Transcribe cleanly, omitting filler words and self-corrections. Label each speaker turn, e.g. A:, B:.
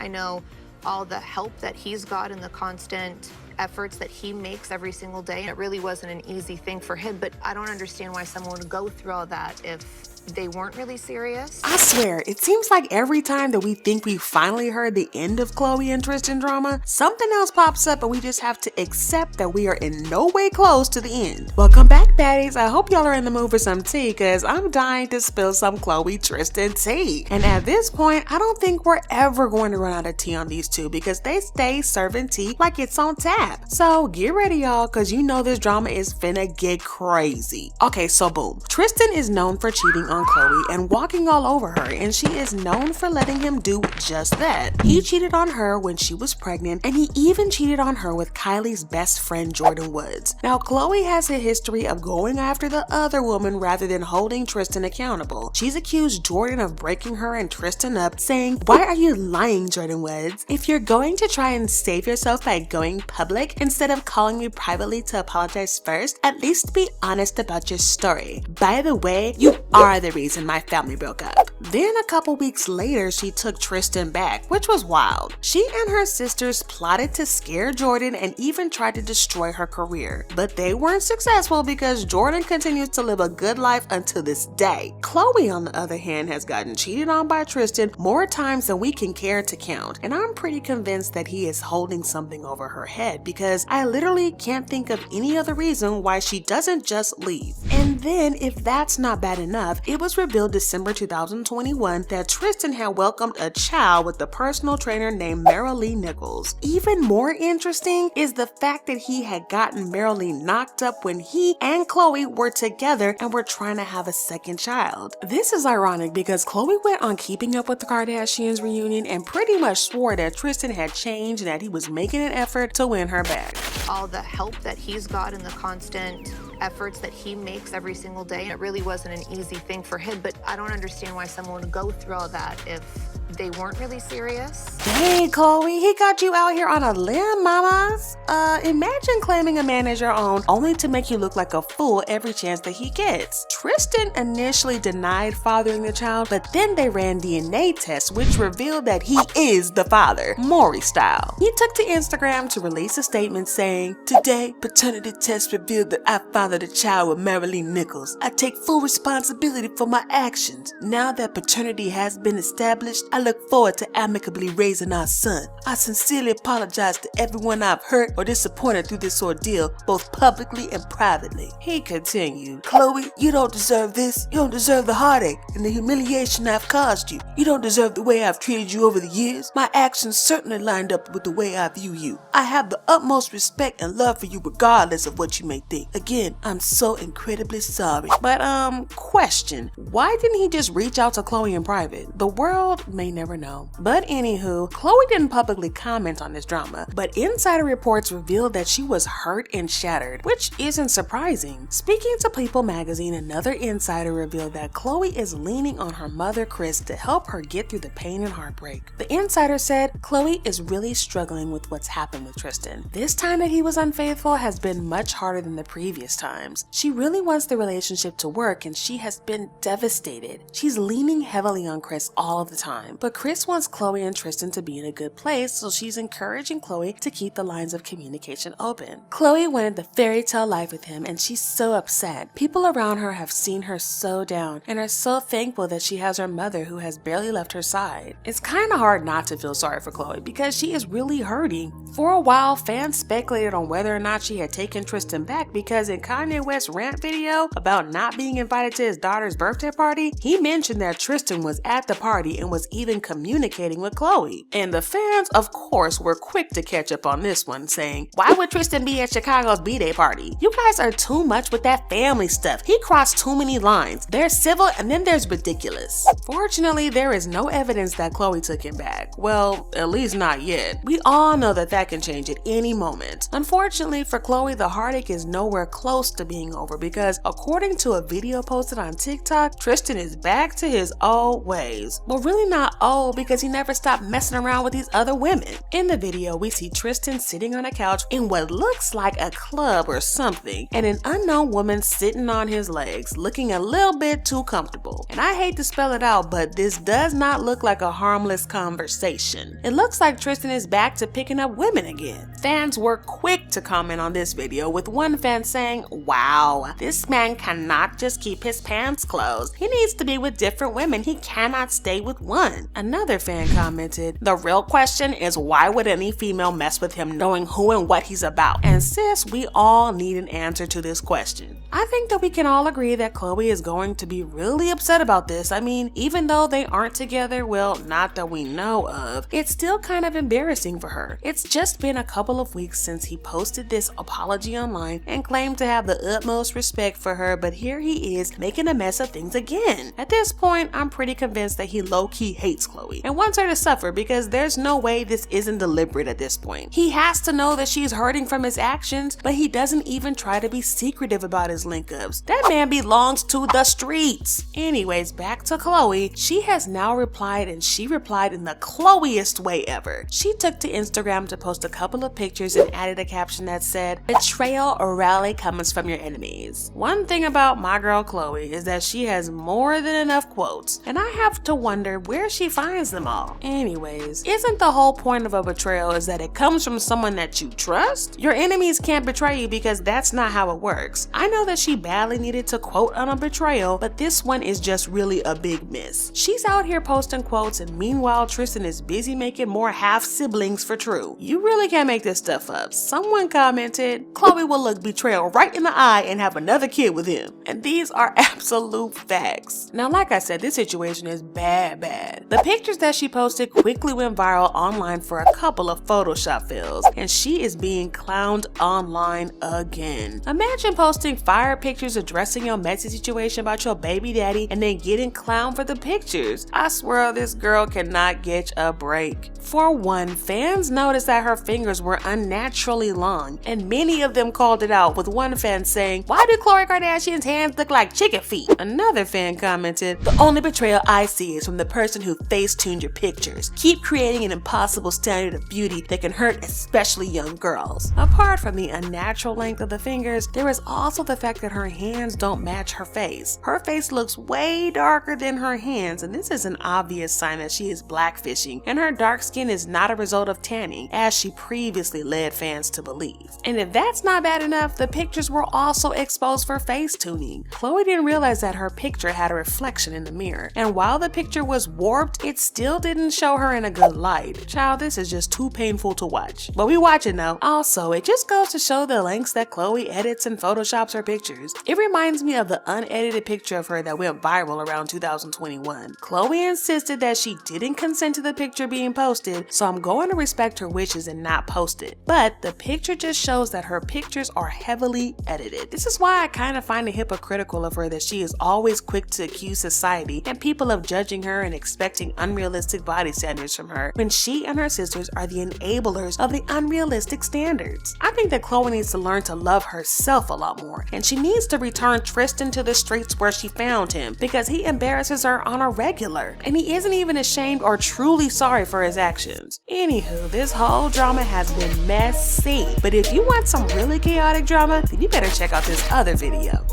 A: I know all the help that he's got and the constant efforts that he makes every single day. It really wasn't an easy thing for him, but I don't understand why someone would go through all that if they weren't really serious.
B: I swear, it seems like every time that we think we finally heard the end of Khloe and Tristan drama, something else pops up and we just have to accept that we are in no way close to the end. Welcome back, baddies. I hope y'all are in the mood for some tea, because I'm dying to spill some Khloe Tristan tea. And at this point, I don't think we're ever going to run out of tea on these two, because they stay serving tea like it's on tap. So get ready, y'all, because you know this drama is finna get crazy. Okay, so boom. Tristan is known for cheating on Khloe and walking all over her, and she is known for letting him do just that. He cheated on her when she was pregnant, and he even cheated on her with Kylie's best friend Jordyn Woods. Now, Khloe has a history of going after the other woman rather than holding Tristan accountable. She's accused Jordyn of breaking her and Tristan up, saying, "Why are you lying, Jordyn Woods? If you're going to try and save yourself by going public instead of calling me privately to apologize first, at least be honest about your story. By the way, you are the reason my family broke up." Then a couple weeks later, she took Tristan back, which was wild. She and her sisters plotted to scare Jordyn and even tried to destroy her career. But they weren't successful because Jordyn continues to live a good life until this day. Khloe, on the other hand, has gotten cheated on by Tristan more times than we can care to count. And I'm pretty convinced that he is holding something over her head, because I literally can't think of any other reason why she doesn't just leave. And then, if that's not bad enough, it was revealed December 2021 that Tristan had welcomed a child with a personal trainer named Marilee Nichols. Even more interesting is the fact that he had gotten Marilee knocked up when he and Khloe were together and were trying to have a second child. This is ironic because Khloe went on Keeping Up with the Kardashians reunion and pretty much swore that Tristan had changed and that he was making an effort to win her back.
A: All the help that he's got and the constant efforts that he makes every single day, it really wasn't an easy thing for him, but I don't understand why someone would go through all that if they weren't really serious.
B: Dang, Khloe, he got you out here on a limb, mamas. Imagine claiming a man as your own only to make you look like a fool every chance that he gets. Tristan initially denied fathering the child, but then they ran DNA tests which revealed that he is the father, Maury style. He took to Instagram to release a statement saying, "Today, paternity tests revealed that I fathered a child with Marilee Nichols. I take full responsibility for my actions. Now that paternity has been established, I look forward to amicably raising our son. I sincerely apologize to everyone I've hurt or disappointed through this ordeal, both publicly and privately." He continued, "Khloe, you don't deserve this. You don't deserve the heartache and the humiliation I've caused you. You don't deserve the way I've treated you over the years. My actions certainly lined up with the way I view you. I have the utmost respect and love for you regardless of what you may think. Again, I'm so incredibly sorry." But question, why didn't he just reach out to Khloe in private? The world may never know. But anywho, Khloe didn't publicly comment on this drama, but insider reports revealed that she was hurt and shattered, which isn't surprising. Speaking to People magazine, another insider revealed that Khloe is leaning on her mother Kris to help her get through the pain and heartbreak. The insider said, "Khloe is really struggling with what's happened with Tristan. This time that he was unfaithful has been much harder than the previous times. She really wants the relationship to work and she has been devastated. She's leaning heavily on Kris all of the time, but Kris wants Khloe and Tristan to be in a good place, so she's encouraging Khloe to keep the lines of communication open. Khloe wanted the fairy tale life with him and she's so upset. People around her have seen her so down and are so thankful that she has her mother who has barely left her side." It's kind of hard not to feel sorry for Khloe because she is really hurting. For a while, fans speculated on whether or not she had taken Tristan back because in Kanye West's rant video about not being invited to his daughter's birthday party, he mentioned that Tristan was at the party and was even communicating with Khloe. And the fans, of course, were quick to catch up on this one, saying, "Why would Tristan be at Chicago's B-Day party? You guys are too much with that family stuff. He crossed too many lines. There's civil and then there's ridiculous." Fortunately, there is no evidence that Khloe took him back. Well, at least not yet. We all know that that can change at any moment. Unfortunately for Khloe, the heartache is nowhere close to being over because according to a video posted on TikTok, Tristan is back to his old ways. Well, really not old because he never stopped messing around with these other women. In the video, we see Tristan sitting on a couch in what looks like a club or something, and an unknown woman sitting on his legs, looking a little bit too comfortable. And I hate to spell it out, but this does not look like a harmless conversation. It looks like Tristan is back to picking up women again. Fans were quick to comment on this video, with one fan saying, "Wow, this man cannot just keep his pants closed. He needs to be with different women. He cannot stay with one." Another fan commented, "The real question is why would any female mess with him knowing who and what he's about?" And sis, we all need an answer to this question. I think that we can all agree that Khloe is going to be really upset about this. I mean, even though they aren't together, well, not that we know of, it's still kind of embarrassing for her. It's just been a couple of weeks since he posted this apology online and claimed to have the utmost respect for her, but here he is making a mess of things again. At this point, I'm pretty convinced that he low-key hates Khloe and wants her to suffer, because there's no way this isn't deliberate at this point. He has to know that she's hurting from his actions, but he doesn't even try to be secretive about his link-ups. That man belongs to the streets. Anyways, back to Khloe. She has now replied, and she replied in the Khloeiest way ever. She took to Instagram to post a couple of pictures and added a caption that said, "Betrayal rarely comes from your enemies." One thing about my girl Khloe is that she has more than enough quotes, and I have to wonder where she finds them all. Anyways, isn't the whole point of a betrayal is that it comes from someone that you trust? Your enemies can't betray you because that's not how it works. I know that she badly needed to quote on a betrayal, but this one is just really a big miss. She's out here posting quotes, and meanwhile Tristan is busy making more half-siblings for True. You really can't make this stuff up. Someone commented, "Khloe will look betrayal right in the eye and have another kid with him." And these are absolute facts. Now, like I said, this situation is bad. The pictures that she posted quickly went viral online for a couple of Photoshop fails, and she is being clowned online again. Imagine posting fire pictures addressing your messy situation about your baby daddy and then getting clowned for the pictures. I swear this girl cannot get a break. For one, fans noticed that her fingers were unnaturally long, and many of them called it out, with one fan saying, "Why do Khloe Kardashian's hands look like chicken feet?" Another fan commented, "The only betrayal I see is from the person who face-tuned your pictures. Keep creating an impossible standard of beauty that can hurt especially young girls." Apart from the unnatural length of the fingers, there is also the fact that her hands don't match her face. Her face looks way darker than her hands, and this is an obvious sign that she is blackfishing, and her dark skin is not a result of tanning, as she previously led fans to believe. And if that's not bad enough, the pictures were also exposed for face tuning. Khloe didn't realize that her picture had a reflection in the mirror, and while the picture was warped, it still didn't show her in a good light. Child, this is just too painful to watch. But we watch it though. Also, it just goes to show the lengths that Khloe edits and photoshops her pictures. It reminds me of the unedited picture of her that went viral around 2021. Khloe insisted that she didn't consent to the picture being posted, so I'm going to respect her wishes and not post it. But the picture just shows that her pictures are heavily edited. This is why I kind of find it hypocritical of her that she is always quick to accuse society and people of judging her and expecting unrealistic body standards from her, when she and her sisters are the enablers of the unrealistic standards. I think that Khloe needs to learn to love herself a lot more, and she needs to return Tristan to the streets where she found him, because he embarrasses her on a regular, and he isn't even ashamed or truly sorry for his actions. Anywho, this whole drama has been messy, but if you want some really chaotic drama, then you better check out this other video.